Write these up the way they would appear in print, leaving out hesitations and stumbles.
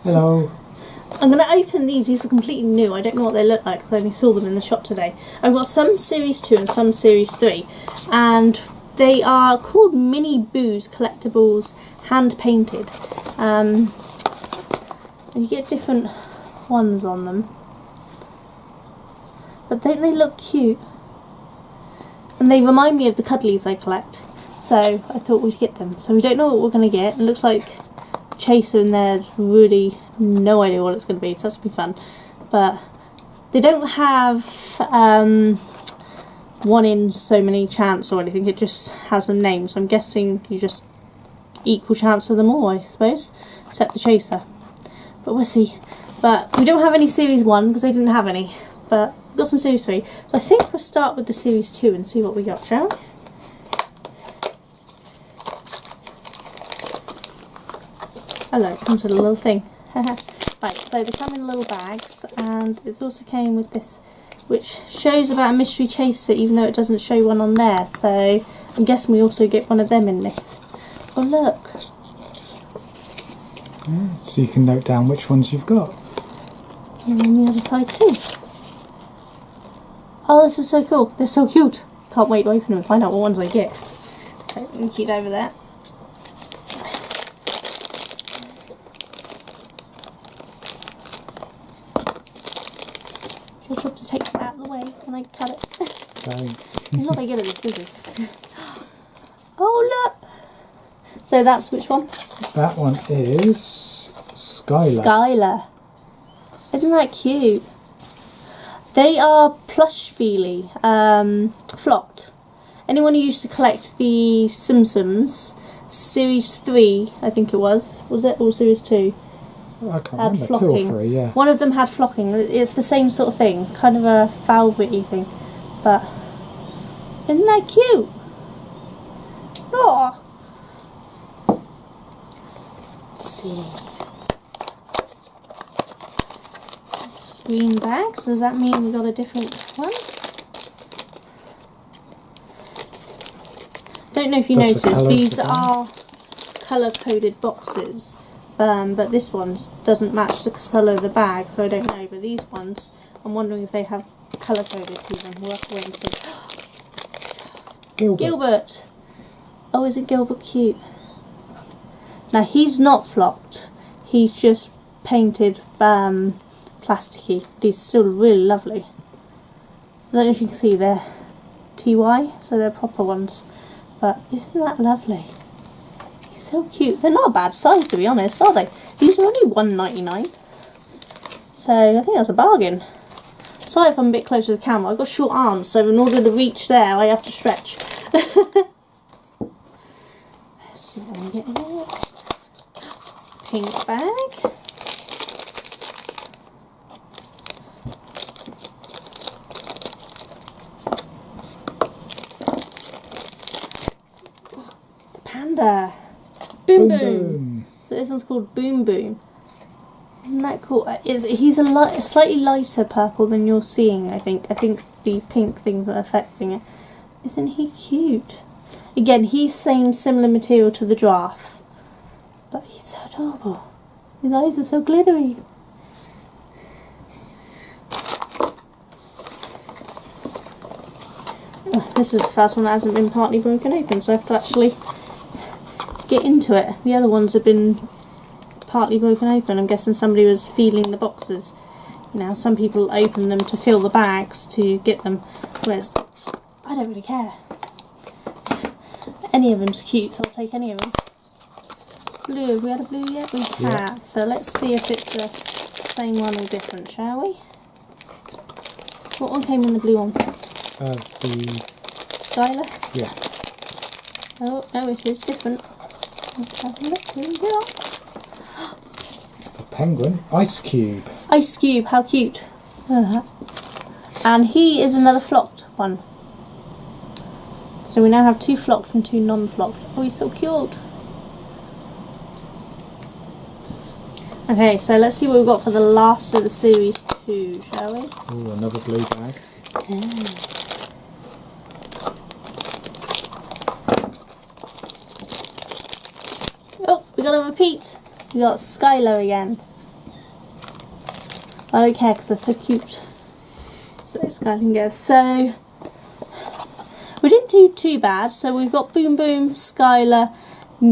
Hello. I'm going to open these. These are completely new. I don't know what they look like because I only saw them in the shop today. I've got some Series 2 and some Series 3. And they are called Mini Boos Collectibles, hand painted. And you get different ones on them. But don't they look cute? And they remind me of the Cuddlies I collect. So I thought we'd get them. So we don't know what we're going to get. It looks like Chaser in there's really no idea what it's going to be, so that's going to be fun. But they don't have 1 in so many chance or anything, it just has them named, so I'm guessing you just equal chance of them all, I suppose, except the Chaser. But we'll see. But we don't have any Series 1 because they didn't have any, but we've got some Series 3. So I think we'll start with the Series 2 and see what we got, shall we? Hello, it comes with a little thing. Right, so they come in little bags, and it also came with this, which shows about a mystery chaser, even though it doesn't show one on there. So I'm guessing we also get one of them in this. Oh look! Yeah, so you can note down which ones you've got. And on the other side too. Oh, this is so cool! They're so cute. Can't wait to open them and find out what ones I get. Okay, let me keep that over there. Just have to take it out of the way when I cut it. He's not very good at this, is he? Oh look! So that's which one? That one is Skylar. Skylar. Isn't that cute? They are plush feely, flocked. Anyone who used to collect the Simpsons, Series 3, I think it was it? Or Series 2? I can't had remember, flocking. 2 or 3, yeah. One of them had flocking. It's the same sort of thing, kind of a velvety thing. But isn't that cute? Oh. Let's see. Green bags. Does that mean we got a different one? Don't know if you noticed. These are colour-coded boxes. But this one doesn't match the colour of the bag, so I don't know. But these ones, I'm wondering if they have colour coded to them. We'll have to wait and see. Gilbert! Oh, isn't Gilbert cute? Now, he's not flocked. He's just painted plasticky. But he's still really lovely. I don't know if you can see they're TY, so they're proper ones. But isn't that lovely? So cute. They're not a bad size, to be honest, are they? These are only $1.99. So I think that's a bargain. Sorry if I'm a bit close to the camera. I've got short arms, so in order to reach there I have to stretch. Let's see what we get next. Pink bag. The panda. Boom Boom. So this one's called Boom Boom. Isn't that cool? He's a slightly lighter purple than you're seeing, I think. I think the pink things are affecting it. Isn't he cute? Again, he's similar material to the giraffe. But he's so adorable. His eyes are so glittery. Oh, this is the first one that hasn't been partly broken open, so I have to actually get into it. The other ones have been partly broken open. I'm guessing somebody was feeling the boxes. You know, some people open them to fill the bags to get them, whereas I don't really care. Any of them's cute, so I'll take any of them. Blue, have we had a blue yet? We have. Yeah. So let's see if it's the same one or different, shall we? What one came in the blue one? The Skylar? Yeah. Oh, no, it is different. Let's have a look. Here we go. The penguin. Ice Cube. Ice Cube, how cute. And he is another flocked one. So we now have 2 flocked and 2 non-flocked. Oh, he's so cute. Okay, so let's see what we've got for the last of the series 2, shall we? Oh, another blue bag. Yeah. Oh, we got a repeat. We got Skylar again. I don't care because they're so cute. So Skylar can go. So we didn't do too bad. So we've got Boom Boom, Skylar,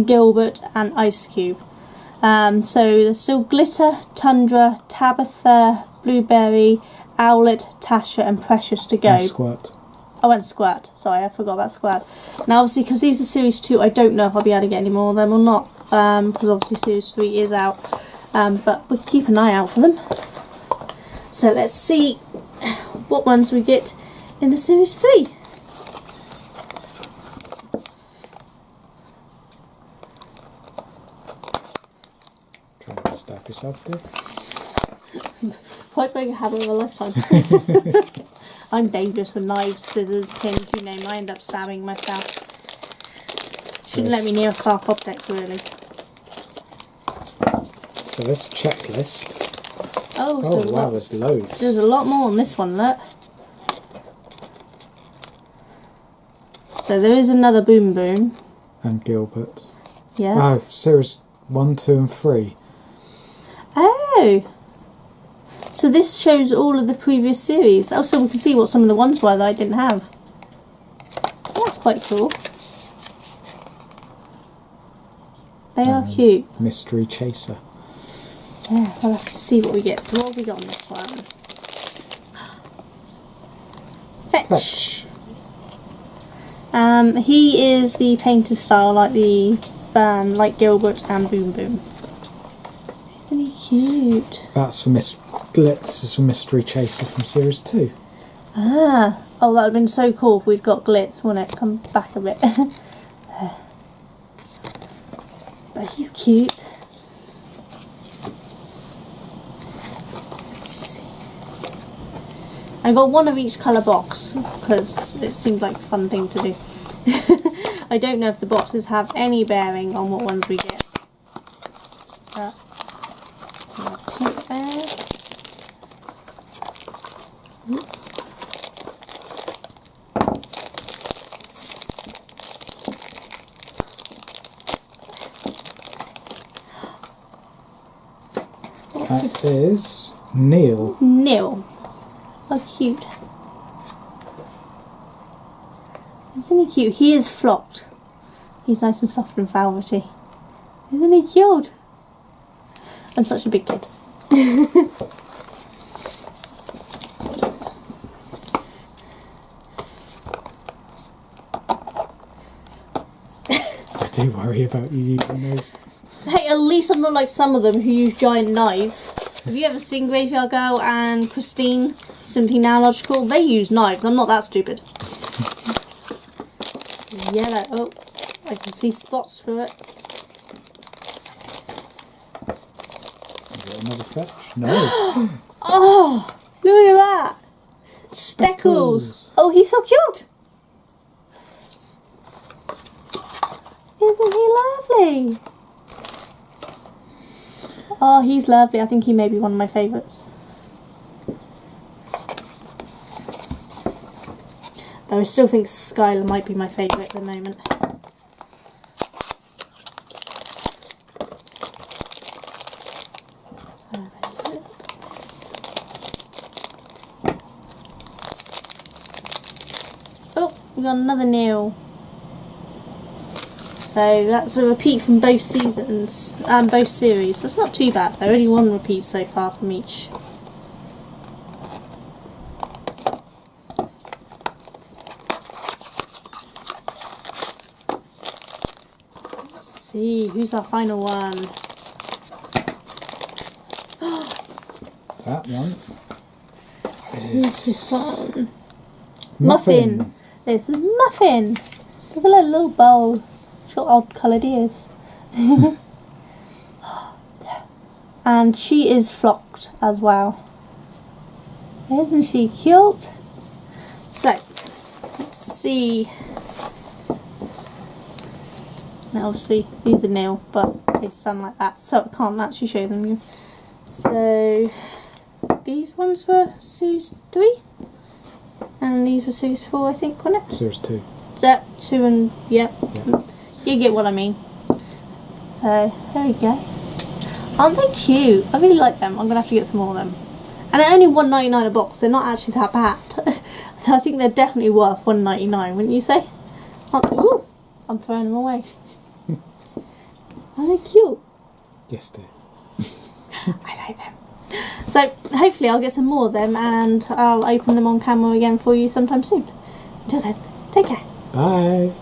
Gilbert and Ice Cube. So there's still Glitter, Tundra, Tabitha, Blueberry, Owlet, Tasha and Precious to go. And Squirt. I went Squirt. Sorry, I forgot about Squirt. Now obviously because these are series 2, I don't know if I'll be able to get any more of them or not. Because obviously series 3 is out. But we'll keep an eye out for them. So let's see what ones we get in the series 3. Try and stab yourself there. Quite like a habit of a lifetime. I'm dangerous with knives, scissors, pins, you name it. I end up stabbing myself. Shouldn't let me near a sharp object, really. So this checklist. Oh, Oh so wow, there's loads. there's a lot more on this one, look. So there is another Boom Boom. And Gilbert. Yeah. Oh, series 1, 2 and 3. Oh! So this shows all of the previous series. Oh, so we can see what some of the ones were that I didn't have. That's quite cool. They are cute. Mystery Chaser. Yeah, I'll have to see what we get. So what have we got on this one? Fetch. He is the painted style like the like Gilbert and Boom Boom. Isn't he cute? That's for Glitz is for Mystery Chaser from series 2. Ah, oh, that would have been so cool if we'd got Glitz, wouldn't it? Come back a bit. But he's cute. Let's see. I got one of each colour box because it seemed like a fun thing to do. I don't know if the boxes have any bearing on what ones we get. But pink there. That is Neil. Neil. How cute. Isn't he cute? He is flocked. He's nice and soft and velvety. Isn't he cute? I'm such a big kid. I do worry about you using those. Hey, at least I'm not like some of them who use giant knives. Have you ever seen Graveyard Girl and Christine, Simply Now Logical? They use knives. I'm not that stupid. Yellow. Oh, I can see spots through it. Is it another fetch? No. Oh, look at that. Speckles. Oh, he's so cute. Isn't he lovely? Oh, he's lovely. I think he may be one of my favourites. Though I still think Skylar might be my favourite at the moment. Oh, we got another Neil. So that's a repeat from both seasons, both series. That's not too bad. There only one repeat so far from each. Let's see, who's our final one? That one Who's this one? Muffin. This is Muffin. Look at that little bowl. She's got odd coloured ears. And she is flocked as well. Isn't she cute? So, let's see. Now obviously these are Neil, but they stand like that, so I can't actually show them. So, these ones were series 3. And these were series 4, I think, wasn't it? Series 2. That 2 and, yep. Yeah. You get what I mean. So, there we go. Aren't they cute? I really like them. I'm going to have to get some more of them. And they're only $1.99 a box. They're not actually that bad. I think they're definitely worth $1.99, wouldn't you say? Ooh, I'm throwing them away. Are they cute? Yes, dear. I like them. So hopefully I'll get some more of them and I'll open them on camera again for you sometime soon. Until then, take care. Bye.